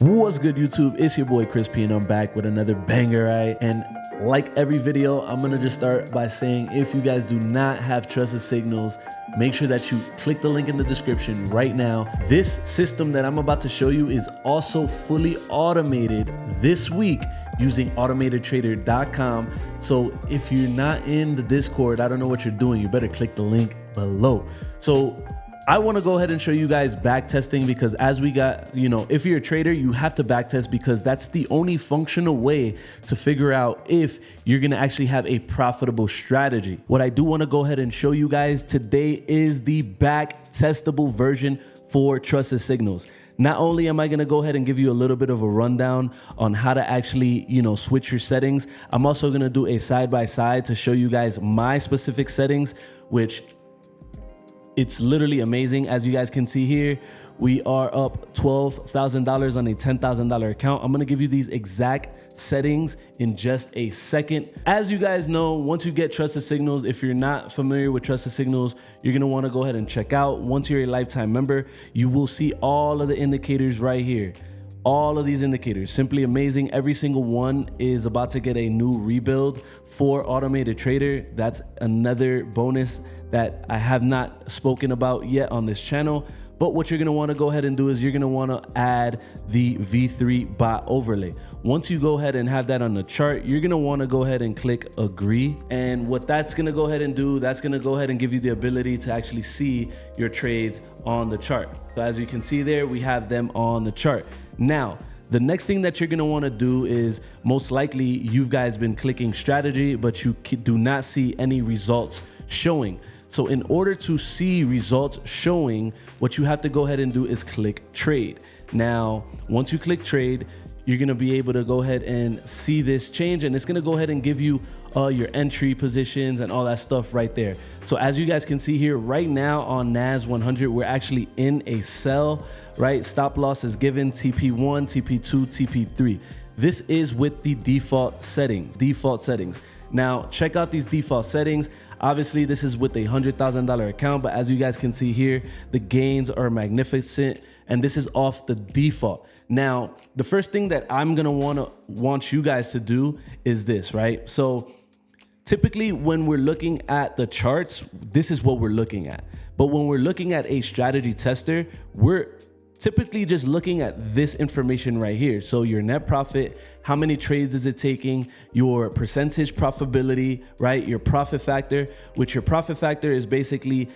What's good, YouTube? It's your boy Chris P, and I'm back with another banger, right? And like every video, I'm gonna just start by saying, if you guys do not have trusted signals, make sure that you click the link in the description right now. This system that I'm about to show you is also fully automated this week using automatedtrader.com. So if you're not in the Discord, I don't know what you're doing. You better click the link below. So I want to go ahead and show you guys back testing, because as we got, if you're a trader, you have to back test, because that's the only functional way to figure out if you're going to actually have a profitable strategy. What I do want to go ahead and show you guys today is the back testable version for trusted signals. Not only am I going to go ahead and give you a little bit of a rundown on how to actually, switch your settings, I'm also going to do a side-by-side to show you guys my specific settings, which it's literally amazing. As you guys can see here, we are up $12,000 on a $10,000 account. I'm gonna give you these exact settings in just a second. As you guys know, once you get trusted signals, if you're not familiar with trusted signals, you're gonna wanna go ahead and check out. Once you're a lifetime member, you will see all of the indicators right here. All of these indicators, simply amazing. Every single one is about to get a new rebuild for Automated Trader. That's another bonus that I have not spoken about yet on this channel. But what you're gonna wanna go ahead and do is you're gonna wanna add the V3 bot overlay. Once you go ahead and have that on the chart, you're gonna wanna go ahead and click agree. And what that's gonna go ahead and do, that's gonna go ahead and give you the ability to actually see your trades on the chart. So as you can see there, we have them on the chart. Now, the next thing that you're gonna wanna do is, most likely you guys been clicking strategy, but you do not see any results showing. So in order to see results showing, what you have to go ahead and do is click trade. Now, once you click trade, you're gonna be able to go ahead and see this change, and it's gonna go ahead and give you your entry positions and all that stuff right there. So as you guys can see here, right now on NAS100, we're actually in a sell, right? Stop loss is given, TP1, TP2, TP3. This is with the default settings. Now, check out these default settings. Obviously, this is with a $100,000 account, but as you guys can see here, the gains are magnificent, and this is off the default. Now, the first thing that I'm gonna want you guys to do is this, right? So typically when we're looking at the charts, this is what we're looking at. But when we're looking at a strategy tester, we're typically just looking at this information right here. So your net profit, how many trades is it taking, your percentage profitability, right? Your profit factor, which your profit factor is basically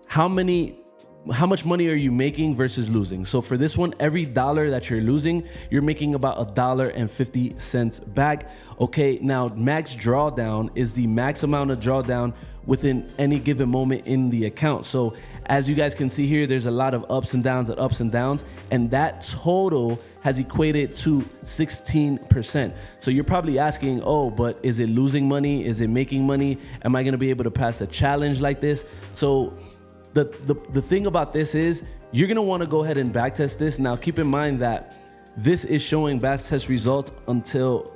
how much money are you making versus losing. So for this one, every dollar that you're losing, you're making about $1.50 back. Okay, now max drawdown is the max amount of drawdown within any given moment in the account. So as you guys can see here, there's a lot of ups and downs, and that total has equated to 16%. So you're probably asking, oh, but is it losing money? Is it making money? Am I gonna be able to pass a challenge like this? So the thing about this is, you're gonna wanna go ahead and backtest this. Now keep in mind that this is showing backtest results until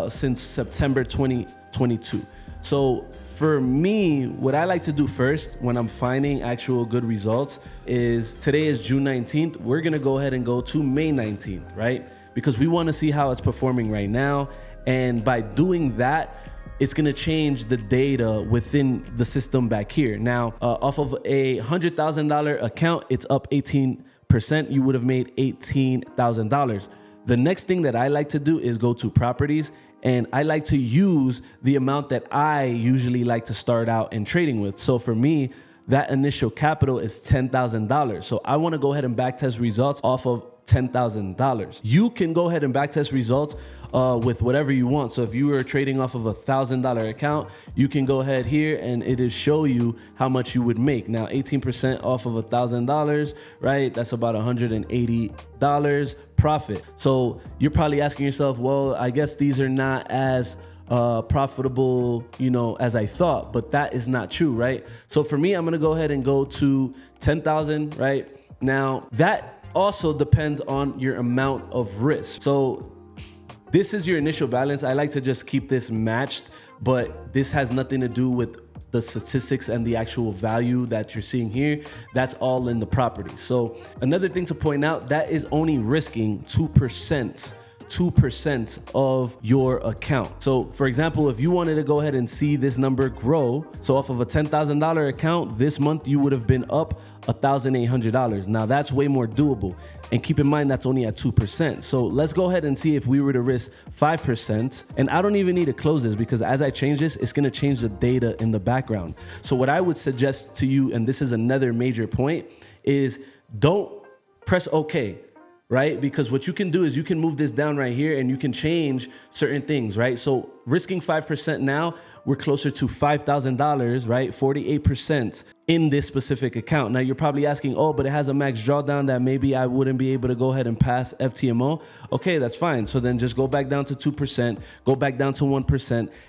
since September 2022. So for me, what I like to do first when I'm finding actual good results is, today is June 19th. We're gonna go ahead and go to May 19th, right? Because we wanna see how it's performing right now. And by doing that, it's gonna change the data within the system back here. Now, off of a $100,000 account, it's up 18%. You would have made $18,000. The next thing that I like to do is go to properties, and I like to use the amount that I usually like to start out in trading with. So for me, that initial capital is $10,000. So I wanna go ahead and backtest results off of $10,000. You can go ahead and backtest results with whatever you want. So if you were trading off of a $1,000 account, you can go ahead here and it'll show you how much you would make. Now, 18% off of $1,000, right? That's about $180 profit. So you're probably asking yourself, well, I guess these are not as profitable, as I thought, but that is not true, right? So for me, I'm gonna go ahead and go to 10,000, right? Now, that also depends on your amount of risk. So this is your initial balance. I like to just keep this matched but this has nothing to do with the statistics and the actual value that you're seeing here. That's all in the property. So another thing to point out, that is only risking 2% of your account. So for example, if you wanted to go ahead and see this number grow, so off of a $10,000 account, this month you would have been up $1,800. Now that's way more doable. And keep in mind, that's only at 2%. So let's go ahead and see if we were to risk 5%. And I don't even need to close this because as I change this, it's gonna change the data in the background. So what I would suggest to you, and this is another major point, is don't press OK. Right? Because what you can do is you can move this down right here and you can change certain things, right? So risking 5% now, we're closer to $5,000, right? 48% in this specific account. Now you're probably asking, oh, but it has a max drawdown that maybe I wouldn't be able to go ahead and pass FTMO. Okay, that's fine. So then just go back down to 2%, go back down to 1.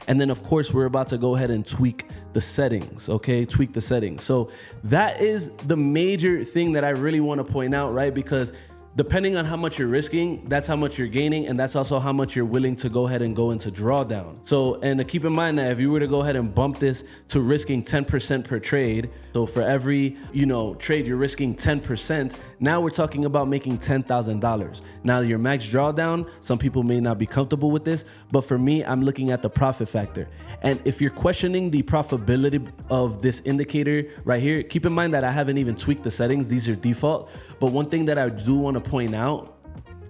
And then of course, we're about to go ahead and tweak the settings, okay? Tweak the settings. So that is the major thing that I really want to point out, right? Because depending on how much you're risking, that's how much you're gaining, and that's also how much you're willing to go ahead and go into drawdown. So, and to keep in mind that if you were to go ahead and bump this to risking 10% per trade, so for every, trade you're risking 10%, now we're talking about making $10,000. Now your max drawdown, some people may not be comfortable with this, but for me, I'm looking at the profit factor. And if you're questioning the profitability of this indicator right here, keep in mind that I haven't even tweaked the settings. These are default. But one thing that I do want to point out,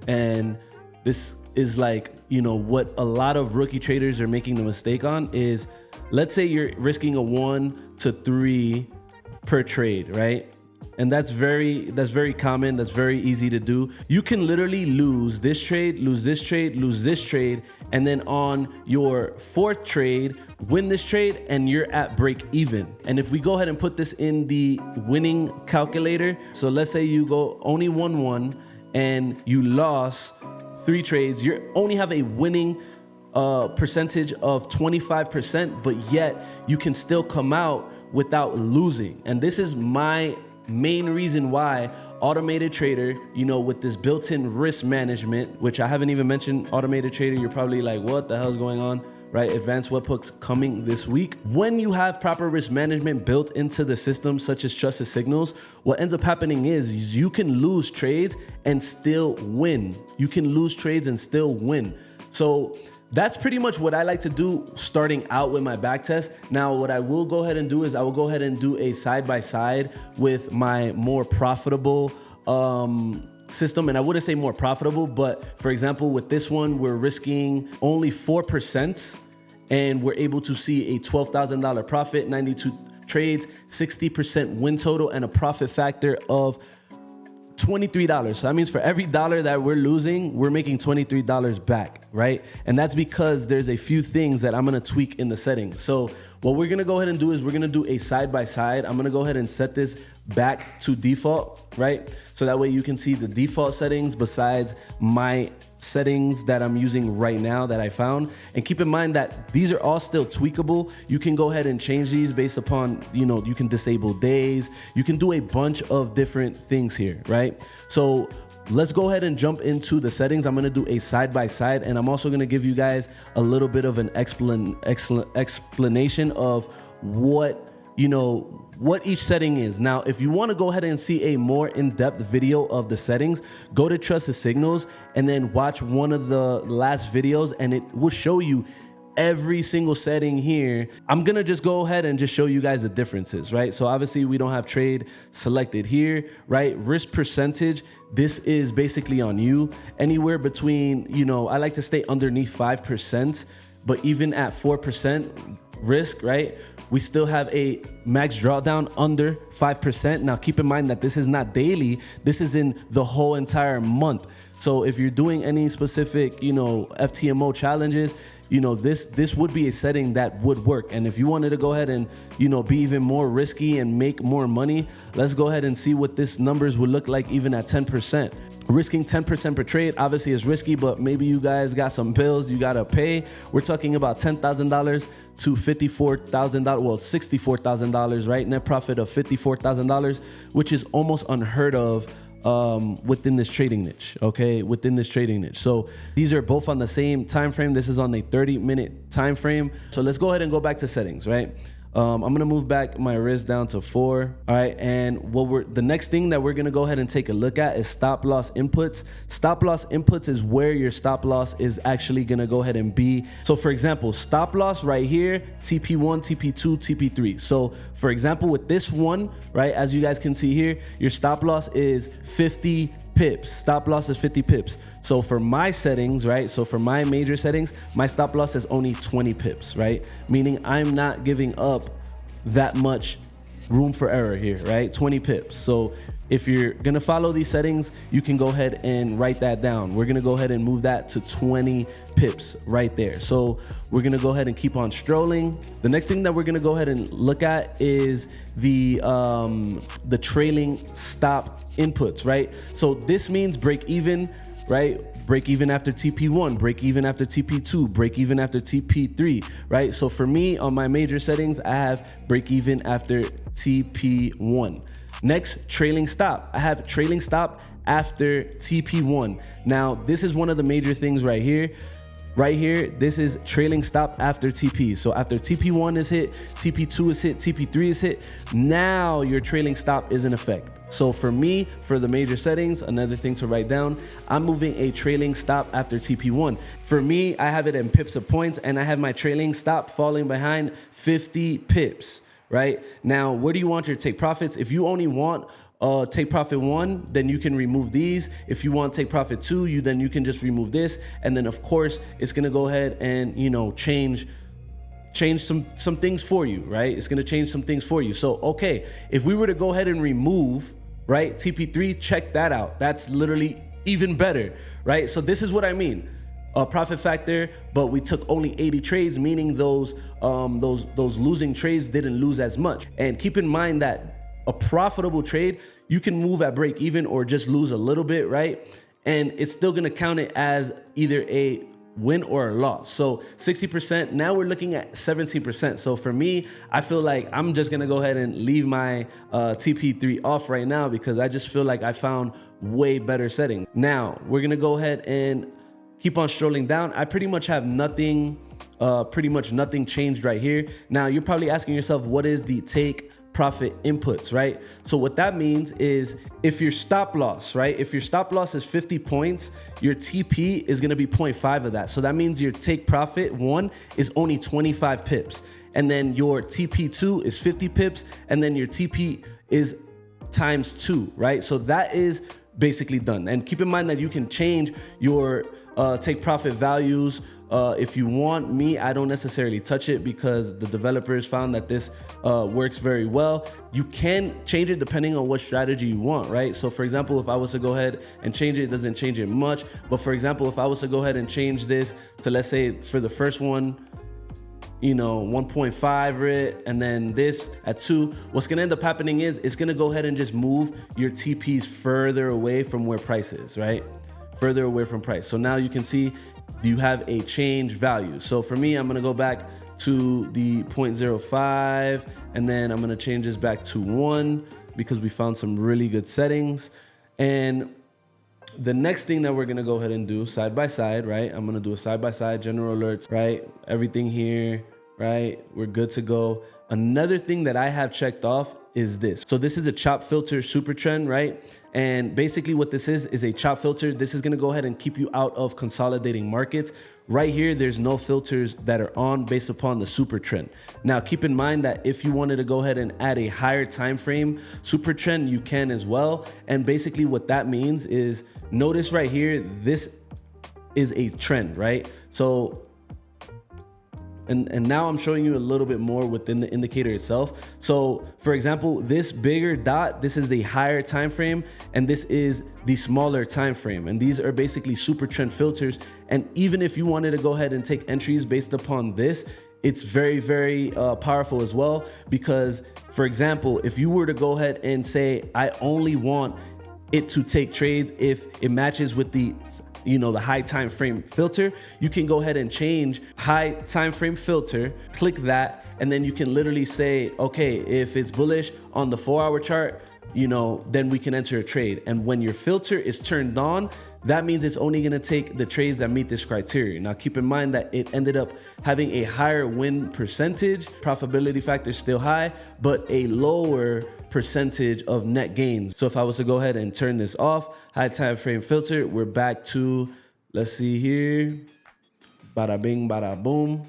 and this is like, what a lot of rookie traders are making the mistake on is, let's say you're risking a 1 to 3 per trade, right? And that's very common. That's very easy to do. You can literally lose this trade, lose this trade, lose this trade, and then on your fourth trade, win this trade, and you're at break even. And if we go ahead and put this in the winning calculator, so let's say you go only 1-1 and you lost 3 trades, you only have a winning percentage of 25%, but yet you can still come out without losing. And this is my main reason why automated trader, with this built-in risk management, which I haven't even mentioned automated trader, you're probably like, what the hell is going on, right? Advanced webhooks coming this week. When you have proper risk management built into the system, such as trusted signals, what ends up happening is you can lose trades and still win. You can lose trades and still win. So that's pretty much what I like to do starting out with my backtest. Now, what I will go ahead and do is I will go ahead and do a side-by-side with my more profitable system. And I wouldn't say more profitable, but for example, with this one, we're risking only 4% and we're able to see a $12,000 profit, 92 trades, 60% win total, and a profit factor of $23. So that means for every dollar that we're losing, we're making $23 back, right? And that's because there's a few things that I'm gonna tweak in the settings. So what we're gonna go ahead and do is we're gonna do a side-by-side. I'm gonna go ahead and set this back to default, right? So that way you can see the default settings besides my settings that I'm using right now that I found. And keep in mind that these are all still tweakable. You can go ahead and change these based upon, you can disable days. You can do a bunch of different things here, right? So let's go ahead and jump into the settings. I'm gonna do a side-by-side, and I'm also gonna give you guys a little bit of an explanation of what each setting is. Now, if you want to go ahead and see a more in-depth video of the settings, go to Trusted Signals and then watch one of the last videos, and it will show you every single setting here. I'm gonna just go ahead and just show you guys the differences, right? So obviously we don't have trade selected here, right? Risk percentage, this is basically on you. Anywhere between, I like to stay underneath 5%, but even at 4% risk, right? We still have a max drawdown under 5%. Now keep in mind that this is not daily, this is in the whole entire month. So if you're doing any specific, FTMO challenges, this would be a setting that would work. And if you wanted to go ahead and, be even more risky and make more money, let's go ahead and see what this numbers would look like even at 10%. Risking 10% per trade obviously is risky, but maybe you guys got some bills you gotta pay. We're talking about $10,000 to $54,000, well, $64,000, right? Net profit of $54,000, which is almost unheard of within this trading niche, okay, within this trading niche. So these are both on the same time frame. This is on a 30-minute time frame. So let's go ahead and go back to settings, right? I'm gonna move back my risk down to 4. All right, and the next thing that we're gonna go ahead and take a look at is stop loss inputs. Stop loss inputs is where your stop loss is actually gonna go ahead and be. So for example, stop loss right here, TP1, TP2, TP3. So for example, with this one, right, as you guys can see here, your stop loss is 50 pips. Stop loss is 50 pips. So for my settings, right, so for my major settings, my stop loss is only 20 pips, right? Meaning I'm not giving up that much room for error here, right? 20 pips. So if you're gonna follow these settings, you can go ahead and write that down. We're gonna go ahead and move that to 20 pips right there. So we're gonna go ahead and keep on strolling. The next thing that we're gonna go ahead and look at is the trailing stop inputs, right? So this means break even, right? Break even after TP1, break even after TP2, break even after TP3, right? So for me on my major settings, I have break even after TP1. Next, trailing stop. I have trailing stop after TP1. Now, this is one of the major things right here. Right here, this is trailing stop after TP. So after TP1 is hit, TP2 is hit, TP3 is hit, now your trailing stop is in effect. So for me, for the major settings, another thing to write down, I'm moving a trailing stop after TP1. For me, I have it in pips of points, and I have my trailing stop falling behind 50 pips, right? Now, where do you want your take profits? If you only want take profit 1, then you can remove these. If you want take profit 2, then you can just remove this. And then of course, it's gonna go ahead and, you know, change some things for you, right? It's gonna change some things for you. So, okay, if we were to go ahead and remove, right, TP3, check that out. That's literally even better, right? So this is what I mean. Profit factor, but we took only 80 trades, meaning those losing trades didn't lose as much. And keep in mind that a profitable trade, you can move at break even or just lose a little bit, right? And it's still gonna count it as either a win or a loss. So 60%, now we're looking at 17%. So for me, I feel like I'm just gonna go ahead and leave my TP3 off right now because I just feel like I found way better settings. Now we're gonna go ahead and keep on strolling down. I pretty much have nothing changed right here. Now you're probably asking yourself, what is the take profit inputs, right? So what that means is if your stop loss, right? If your stop loss is 50 points, your TP is gonna be 0.5 of that. So that means your take profit 1 is only 25 pips. And then your TP2 is 50 pips. And then your TP is times 2, right? So that is basically done. And keep in mind that you can change your take profit values if you want. Me, I don't necessarily touch it because the developers found that this works very well. You can change it depending on what strategy you want, right? So for example, if I was to go ahead and change it, it doesn't change it much. But for example, if I was to go ahead and change this to, let's say for the first one, you know, 1.5 it, and then this at 2, what's gonna end up happening is it's gonna go ahead and just move your TPs further away from where price is, right? Further away from price. So now you can see you have a change value. So for me, I'm gonna go back to the 0.05, and then I'm gonna change this back to 1 because we found some really good settings. And the next thing that we're gonna go ahead and do side by side, right? I'm gonna do a side by side, general alerts, right? Everything here, right? We're good to go. Another thing that I have checked off is this. So this is a chop filter super trend, right? And basically what this is a chop filter. This is gonna go ahead and keep you out of consolidating markets. Right here, there's no filters that are on based upon the super trend. Now, keep in mind that if you wanted to go ahead and add a higher time frame super trend, you can as well. And basically what that means is, notice right here, this is a trend, right? So, and now I'm showing you a little bit more within the indicator itself. So for example, this bigger dot, this is the higher time frame, and this is the smaller time frame. And these are basically super trend filters. And even if you wanted to go ahead and take entries based upon this, it's very, very powerful as well. Because for example, if you were to go ahead and say, I only want it to take trades if it matches with the high time frame filter, you can go ahead and change high time frame filter, click that, and then you can literally say, okay, if it's bullish on the 4-hour chart, then we can enter a trade. And when your filter is turned on, that means it's only gonna take the trades that meet this criteria. Now keep in mind that it ended up having a higher win percentage, profitability factor still high, but a lower percentage of net gains. So if I was to go ahead and turn this off, high time frame filter, we're back to, let's see here, bada bing, bada boom,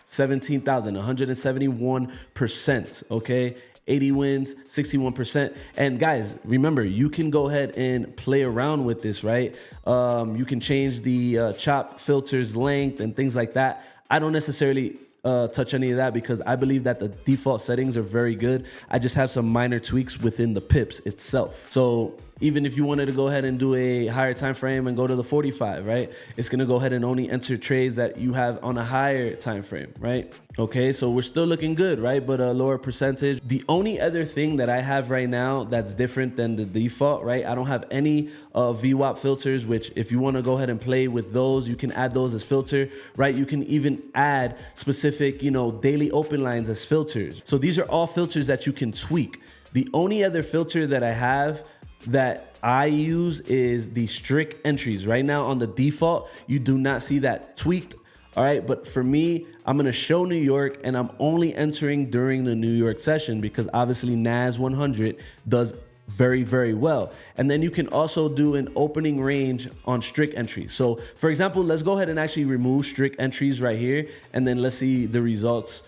17,000, 171%, okay? 80 wins, 61%. And guys, remember, you can go ahead and play around with this, right? You can change the chop filter's length and things like that. I don't necessarily touch any of that because I believe that the default settings are very good. I just have some minor tweaks within the pips itself. So even if you wanted to go ahead and do a higher time frame and go to the 45, right? It's gonna go ahead and only enter trades that you have on a higher time frame, right? Okay, so we're still looking good, right? But a lower percentage. The only other thing that I have right now that's different than the default, right? I don't have any VWAP filters, which if you wanna go ahead and play with those, you can add those as filter, right? You can even add specific, daily open lines as filters. So these are all filters that you can tweak. The only other filter that I have that I use is the strict entries. Right now on the default, you do not see that tweaked. All right, but for me, I'm gonna show New York and I'm only entering during the New York session because obviously NAS100 does very, very well. And then you can also do an opening range on strict entries. So for example, let's go ahead and actually remove strict entries right here. And then let's see the results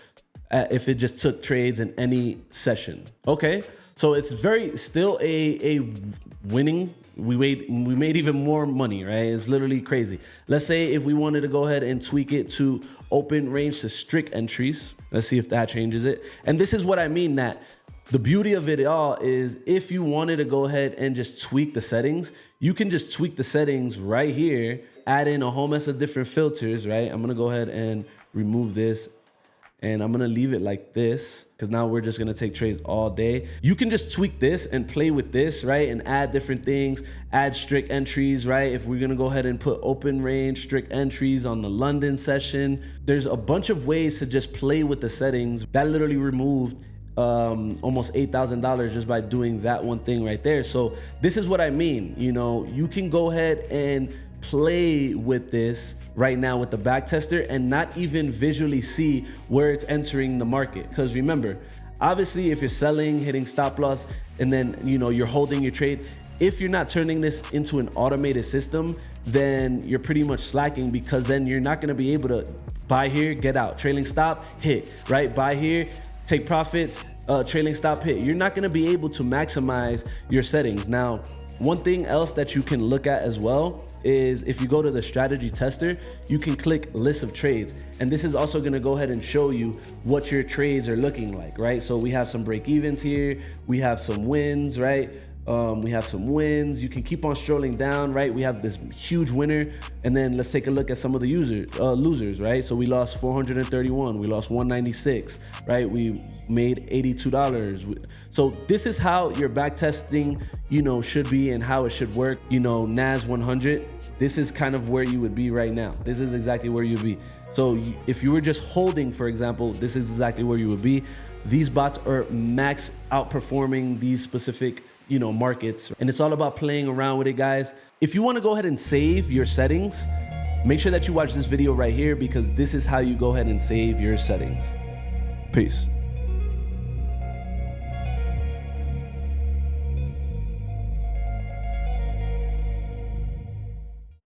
if it just took trades in any session. Okay. So it's still a winning. We made even more money, right? It's literally crazy. Let's say if we wanted to go ahead and tweak it to open range to strict entries. Let's see if that changes it. And this is what I mean, that the beauty of it all is if you wanted to go ahead and just tweak the settings, you can just tweak the settings right here, add in a whole mess of different filters, right? I'm gonna go ahead and remove this. And I'm gonna leave it like this because now we're just gonna take trades all day. You can just tweak this and play with this, right? And add different things, add strict entries, right? If we're gonna go ahead and put open range, strict entries on the London session, there's a bunch of ways to just play with the settings. That literally removed almost $8,000 just by doing that one thing right there. So this is what I mean, you can go ahead and play with this right now with the back tester and not even visually see where it's entering the market. Because remember, obviously if you're selling, hitting stop loss, and then you're holding your trade, if you're not turning this into an automated system, then you're pretty much slacking, because then you're not going to be able to buy here, get out, trailing stop, hit, right? Buy here, take profits, trailing stop, hit. You're not going to be able to maximize your settings. Now, one thing else that you can look at as well is if you go to the strategy tester, you can click list of trades. And this is also gonna go ahead and show you what your trades are looking like, right? So we have some break evens here. We have some wins, right? We have some wins. You can keep on strolling down, right? We have this huge winner. And then let's take a look at some of the losers, right? So we lost 431, we lost 196, right? We made $82. So this is how your back testing, should be and how it should work. NAS100, this is kind of where you would be right now. This is exactly where you'd be. So if you were just holding, for example, this is exactly where you would be. These bots are max outperforming these specific markets, and it's all about playing around with it, guys. If you want to go ahead and save your settings, make sure that you watch this video right here, because this is how you go ahead and save your settings. Peace.